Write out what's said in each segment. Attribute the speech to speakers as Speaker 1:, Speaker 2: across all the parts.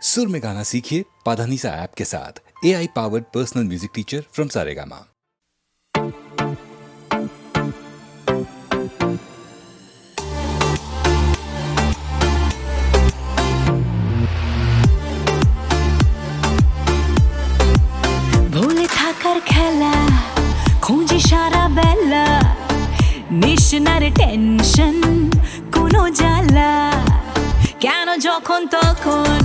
Speaker 1: सुर में गाना सीखिए पाधानीसा ऐप के साथ। AI powered personal music teacher from Saregama.
Speaker 2: ভুলে থাকার খেলা খুঁজি সারা বেলা, নিশানার টেনশন কোনো জ্বালা কেন যখন তখন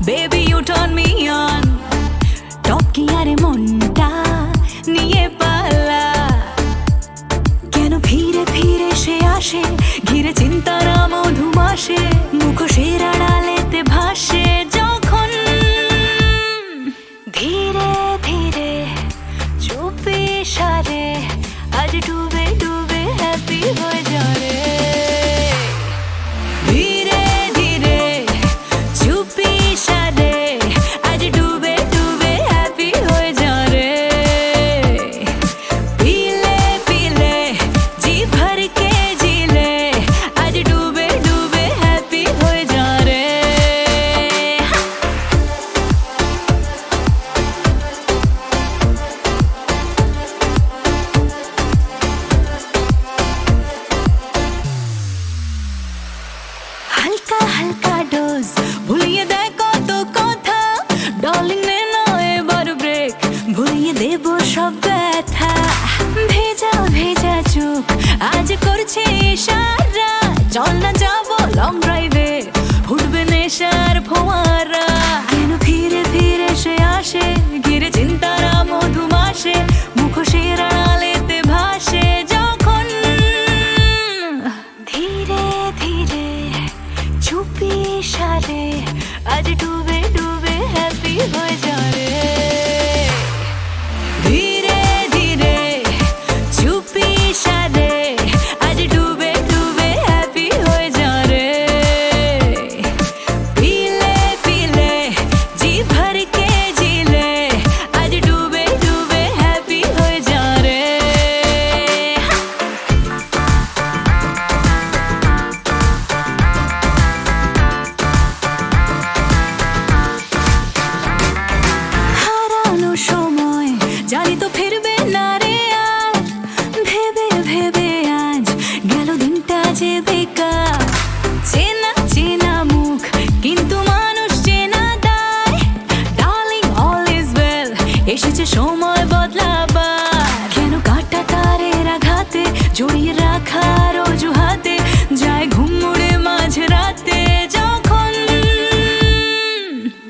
Speaker 2: baby you turn me on, টপকি আরে মনটা নিয়ে পালা কেন ফিরে ফিরে সে আসে ঘিরে চিন্তার মধুমাসে, মুখোশের আড়ালেতে ভাসে যখন ধীরে ধীরে চুপি সারে আজ ডুবে ডুবে হ্যাপি হয়ে যারে। ধীরে ধীরে চুপি সারে আজ ডুবে ডুবে হ্যাপি হয়ে যারে। পিলে পিলে জি ভর কে জিলে আজ ডুবে ডুবে হ্যাপি হয়ে যারে। হালকা হালকা ডোজ ভুলিয়ে দেয় কত কথা, ডার্লিং নে না এবার ব্রেক, ভুলিয়ে দেব সব ব্যথা। ভেজা ভেজা চোখ আজ করছে ইশারা, চল না যাবো লং ড্রাইভে ফুটবে নেশার ফোয়ারা কেন ফিরে ফিরে সে আসে ঘিরে চিন্তারা মধুমাসে, মুখোশের আড়ালেতে ভাসে যখন ধীরে ধীরে চুপি সারে আজ ডুবে ডুবে হ্যাপি হয়ে যারে। ধীরে ধীরে চুপি সারে আজ ডুবে ডুবে হ্যাপি হয়ে যারে। পিলে পিলে জি ভর কে জিলে আজ ডুবে ডুবে হ্যাপি হয়ে যারে। হারানো সময় জানি তো ফিরবে না রে আর, ভেবে ভেবে আজ গেল দিনটা যে বেকার। চেনা চেনা মুখ কিন্তু মানুষ চেনা দায়, ডার্লিং অল ইজ ওয়েল এসেছে সময় বদলাবার কেন কাটা তারের আঘাতে জড়িয়ে রাখার অজুহাতে যায় ঘুম উড়ে মাঝ রাতে যখন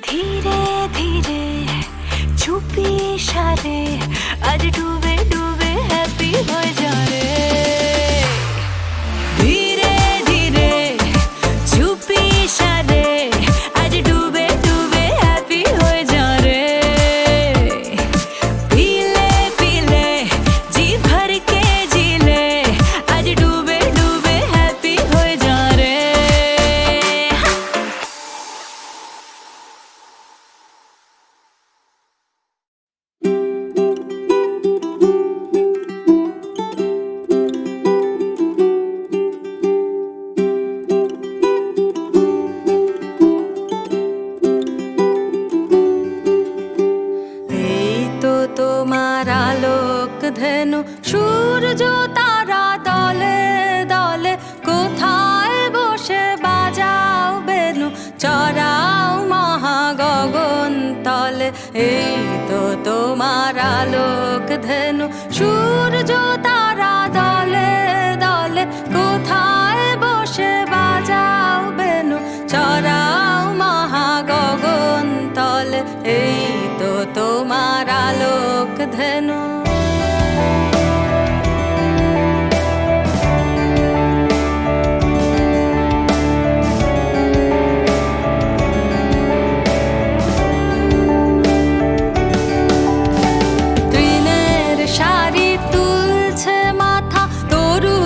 Speaker 2: ধীরে ধীরে চুপি সারে আজ ডুবে ডুবে হ্যাপি হয়ে যারে। ধীরে ধীরে চুপি সারে আজ ডুবে ডুবে হ্যাপি হয়ে যারে। পিলে পিলে জি ভর কে জিলে আজ ডুবে ডুবে হ্যাপি হয়ে যারে। এই তো তোমার আলোক ধেনু সূর্য তারা দলে দলে, কোথায় বসে বাজাও বেনু চড়াও মহা গগন তলে। এই তো তোমার আলোক ধেনু সূর্য তারা দলে দলে, কোথায় বসে বাজাও বেনু চড়াও মহা গগন তলে। এই তো তোমার আলোক ধেনু। তৃণের শাড়ি তুলছে মাথা, তরু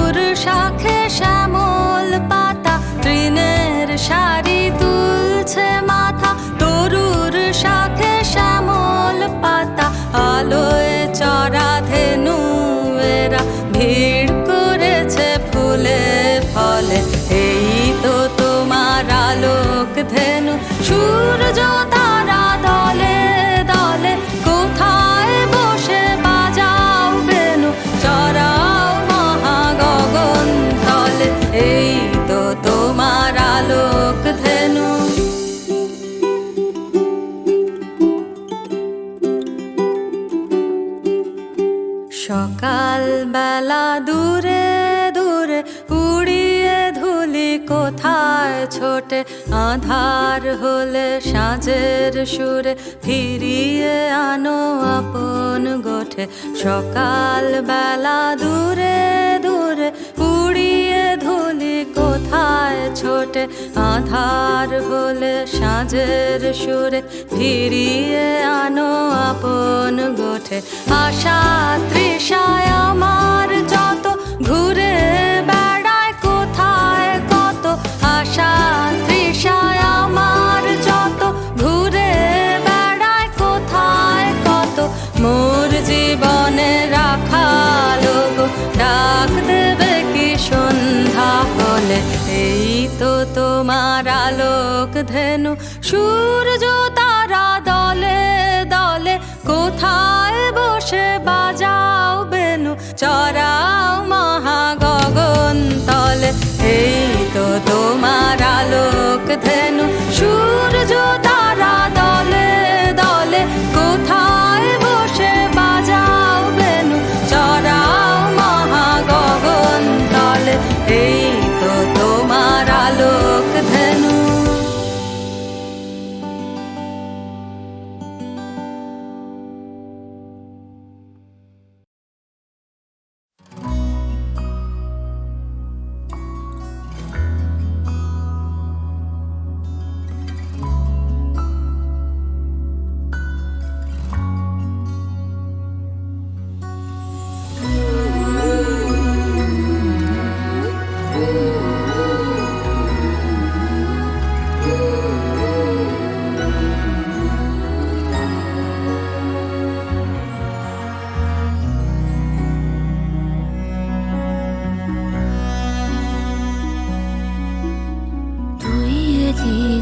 Speaker 2: ঘটে আধার হলে সাঁঝের সুরে ফিরিয়ে আনো আপন গোঠে সকাল বেলা দূরে দূরে উড়িয়ে ধুলি কোথায় ছোটে আধার হলে সাঁঝের সুরে ফিরিয়ে আনো আপন গোঠে আশা তৃষায় আমার যত ঘুরে বেড়ায় কোথায় কত আশা তৃষায় আমার যত ঘুরে বেড়ায় কোথায় কত মোর জীবনে রাখালো গো ডাক দেবে কি সন্ধ্যা হলে এই তো তোমার আলোক ধেনু সূর্য তারা দলে দলে কোথায় বসে বাজাও বেনু চড়াও মহা গগন তলে এই তো তোমার আলোক ধেনু সূর্য তারা দলে দলে কোথায় বসে বাজাও বেনু চড়াও মহা গগন তলে এই তো তোমার আলোক ধেনু।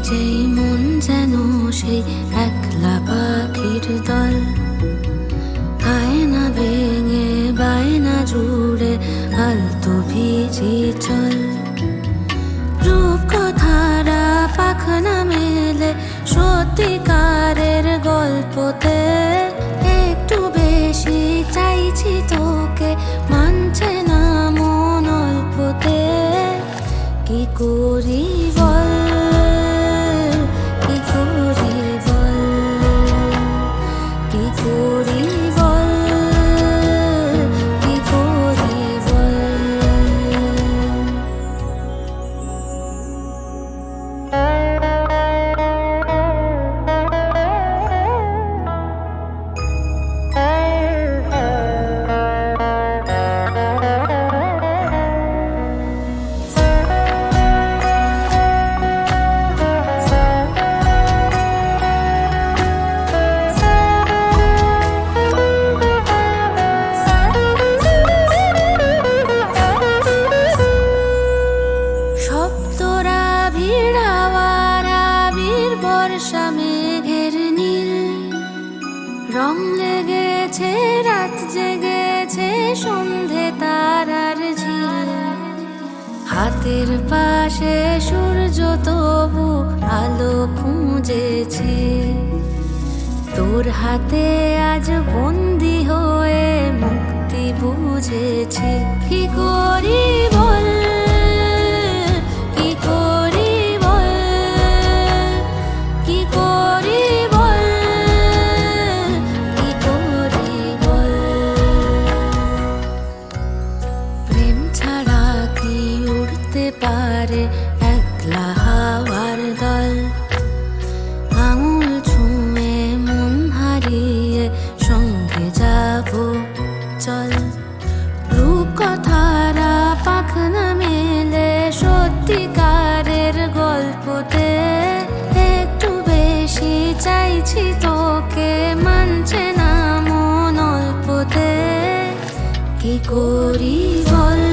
Speaker 2: যেই মন যেন সেই একলা পাখির দল আয়না ভেঙে বায়না জুড়ে আলতো ভিজি চল রূপ কথারা পাখনা মেলে সত্যিকারের গল্পতে একটু বেশি চাইছি তোকে মানছে না মন অল্পতে কি করি বল রং লেগেছে রাত জেগেছে সন্ধে তারার ঝিল হাতের পাশে সূর্য তবু আলো খুঁজেছি তোর হাতে আজ বন্দি হয়ে মুক্তি বুঝেছি কি করি বল কি করি বল কি করি পারে একলা হাওয়ার দল আঙুল ছুঁয়ে মন হারিয়ে সঙ্গে যাব চল রূপ কথারা পাখনা মেলে সত্যিকারের গল্পতে একটু বেশি চাইছি তোকে মানছে না মন অল্পতে কি করি বল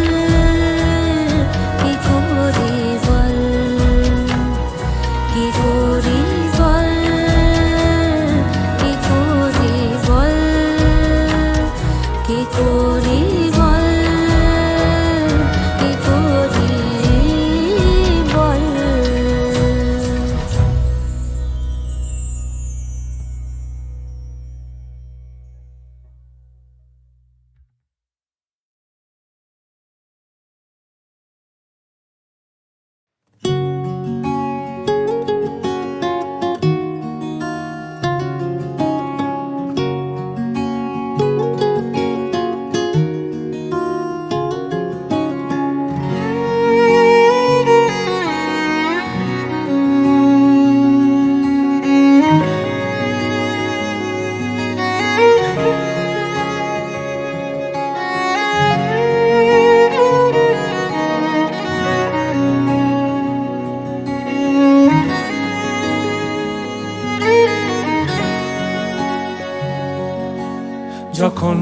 Speaker 3: যখন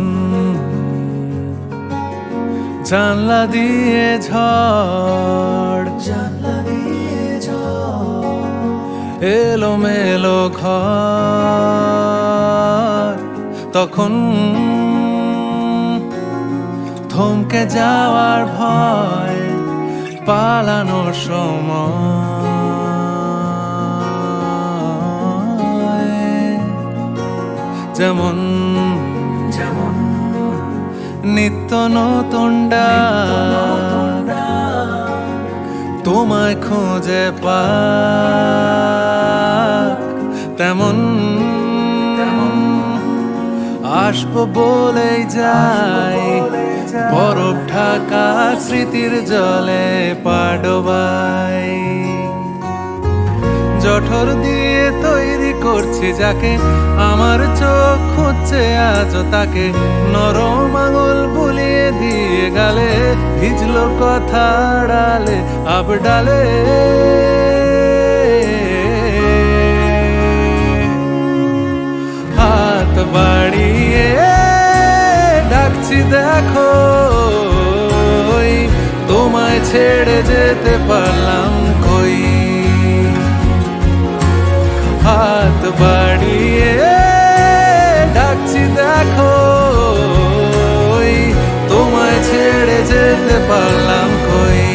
Speaker 3: জানলা দিয়ে ঝড় এলো মেলো ঘর, তখন থমকে যাওয়ার ভয়, পালানোর সময় যেমন নিত্য নতুন ডাক তোমায় খুঁজে পাক, তেমন আসবো বলেই যাই বরফ ঢাকা স্মৃতির জলে পাডোবাই। জঠর দিয়ে তৈরি করছি যাকে, আমার চোখ খুঁজছে আজও তাকে, নরম আঙুল বুলিয়ে দিয়ে গালে, ভিজলো কথা ডালে আবডালে। হাত বাড়িয়ে ডাকছি দেখো, তোমায় ছেড়ে যেতে পারলাম কই। হাত বাড়িয়ে ডাকছি দেখো, তোমায় ছেড়ে যেতে পারলাম কই।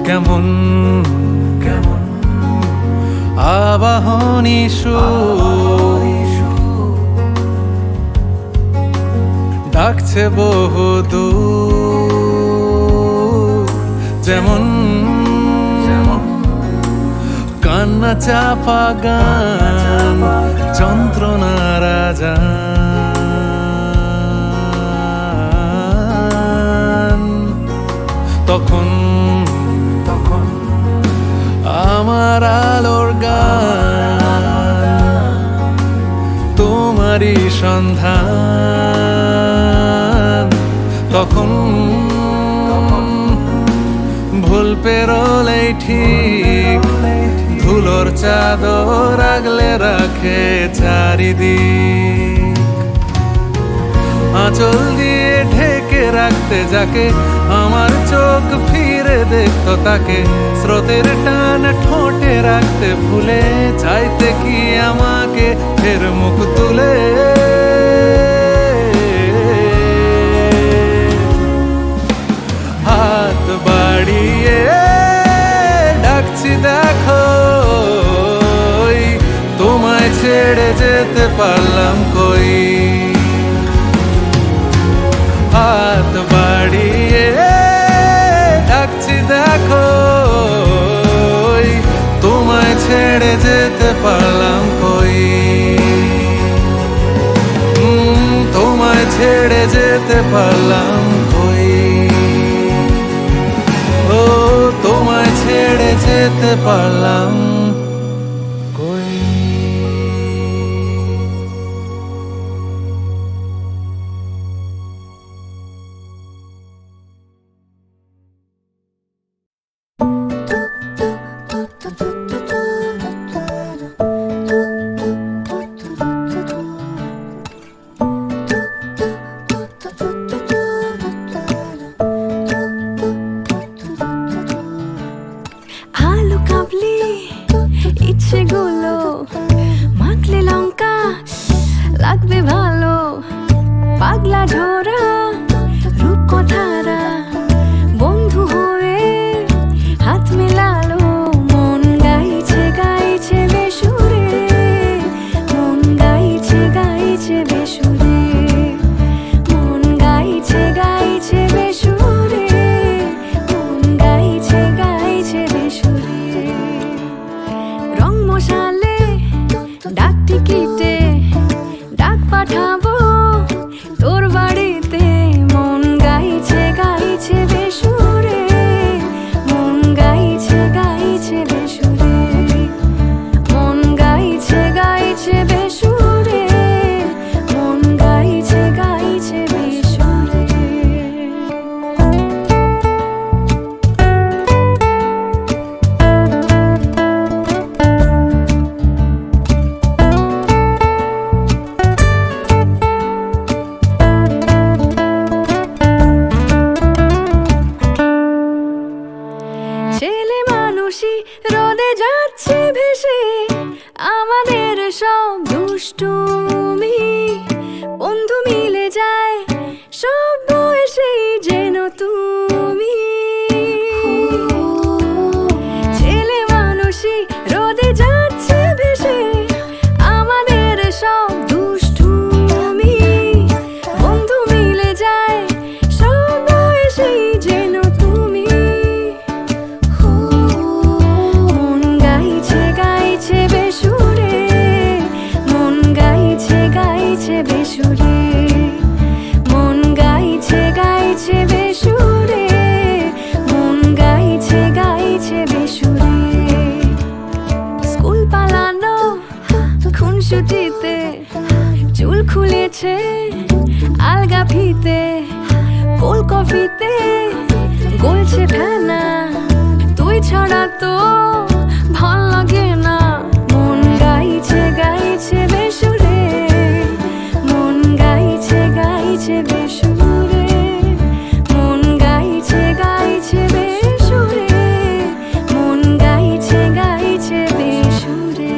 Speaker 3: কেমন আবাহনী ডাকছে বহুদূর, যেমন কান্না চাপা গান যন্ত্রণার আজান, তখন আমার আলোর গান তোমারই সন্ধান, তখন ভুল পেরোলেই ঠিক ধুলোর চাদর আগলে রাখে চারিদিক। আঁচল দিয়ে ঢেকে রাখতে যাকে, আমার চোখ ফিরে দেখতো তাকে, স্রোতের টান ঠোঁটে রাখতে ভুলে, চাইতে কি আমাকে ফের মুখ তুলে। হাত বাড়িয়ে ডাকছি দেখো, তোমায় ছেড়ে যেতে পারলাম কই। হাত বাড়িয়ে ডাকছি দেখো, তোমায় ছেড়ে যেতে পারলাম কই। তোমায় ছেড়ে যেতে পারলাম কই। ও তোমায় ছেড়ে যেতে পারলাম কই।
Speaker 2: আলু কাবলি ইচ্ছেগুলো মাখলে লঙ্কা লাগবে ভালো, পাগলা ঝোরা রূপকথারা বন্ধু হয়ে হাত মেলালো, মন গাইছে গাইছে বেসুরে, মন গাইছে গাইছে বেসুরে, মন গাইছে গাইছে বেসুরে, মন গাইছে গাইছে বেসুরে। রং মশালে ডাকটিকি রোদে যাচ্ছে ভেসে আমাদের সব দুষ্টুমি বন্ধু মিলে যায় সব বয়সেই যেন তুমি ছেলে মানুষই রোদে যাচ্ছে ভেসে আমাদের সব দুষ্টুমি বন্ধু মিলে যায় সব বয়সেই যেন তুমি মন গাইছে গাইছে বেসুরে মন গাইছে গাইছে বেসুরে মন গাইছে গাইছে বেসুরে মন গাইছে গাইছে বেসুরে স্কুল পালানো খুনসুটিতে চুল খুলেছে আলগা ফিতে কোল কফিতে গলছে ফেনা তুই ছাড়া তো ভাল লাগে না মন গাইছে গাইছে বেসুরে মন গাইছে গাইছে বেসুরে মন গাইছে গাইছে বেসুরে মন গাইছে গাইছে বেসুরে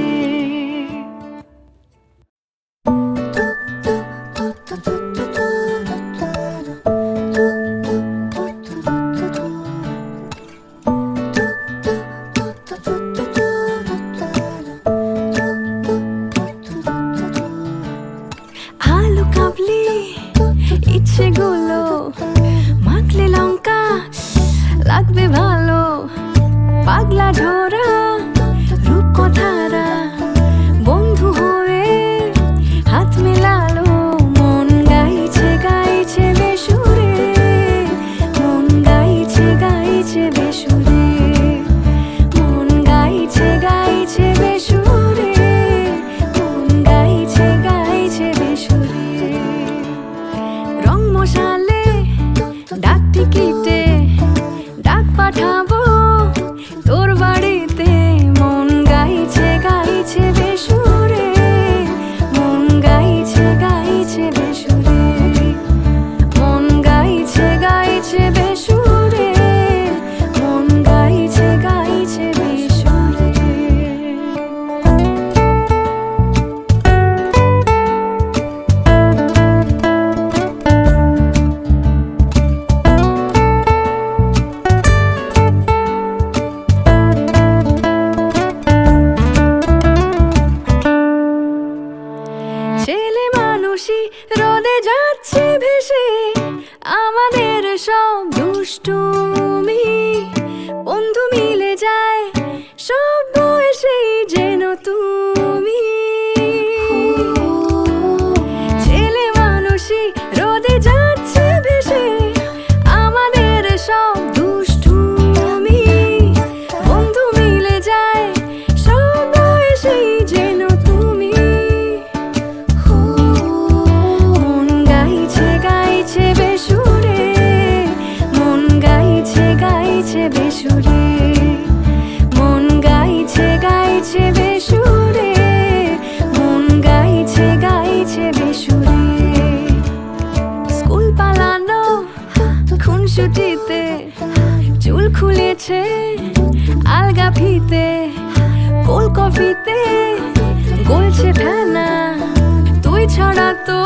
Speaker 2: আলু কাবলি ইচ্ছেগুলো মাখলে লঙ্কা লাগবে ভালো পাগলা ঝোরা রূপকথারা বন্ধু হয়ে হাত মেলালো মন গাইছে গাইছে বেসুরে মন গাইছে গাইছে বেসুরে মন গাইছে গাইছে বেসুরে মন গাইছে গাইছে বেসুরে রং মশালে ডাক টিকিটে ডাক পাঠাবো তোর বাড়িতে মন গাইছে গাইছে বেসুরে মন গাইছে গাইছে বেসুরে মন গাইছে গাইছে বেসুরে মন গাইছে গাইছে বেসুরে ছেলে মানুষই রোদে যাচ্ছে ভেসে আমাদের সব দুষ্টুমি বন্ধু মিলে যায় সব বয়সেই যেন তুমি ছেলে মানুষই রোদে যাচ্ছে ভেসে আমাদের সব দুষ্টুমি বন্ধু মিলে যায় সব বয়সেই যেন তুমি মন গাইছে গাইছে বেসুরে মন গাইছে গাইছে বেসুরে মন গাইছে গাইছে বেসুরে মন গাইছে গাইছে বেসুরে স্কুল পালানো খুনসুটিতে চুল খুলেছে আলগা ফিতে কোল কফিতে গলছে ফেনা তুই ছাড়া তো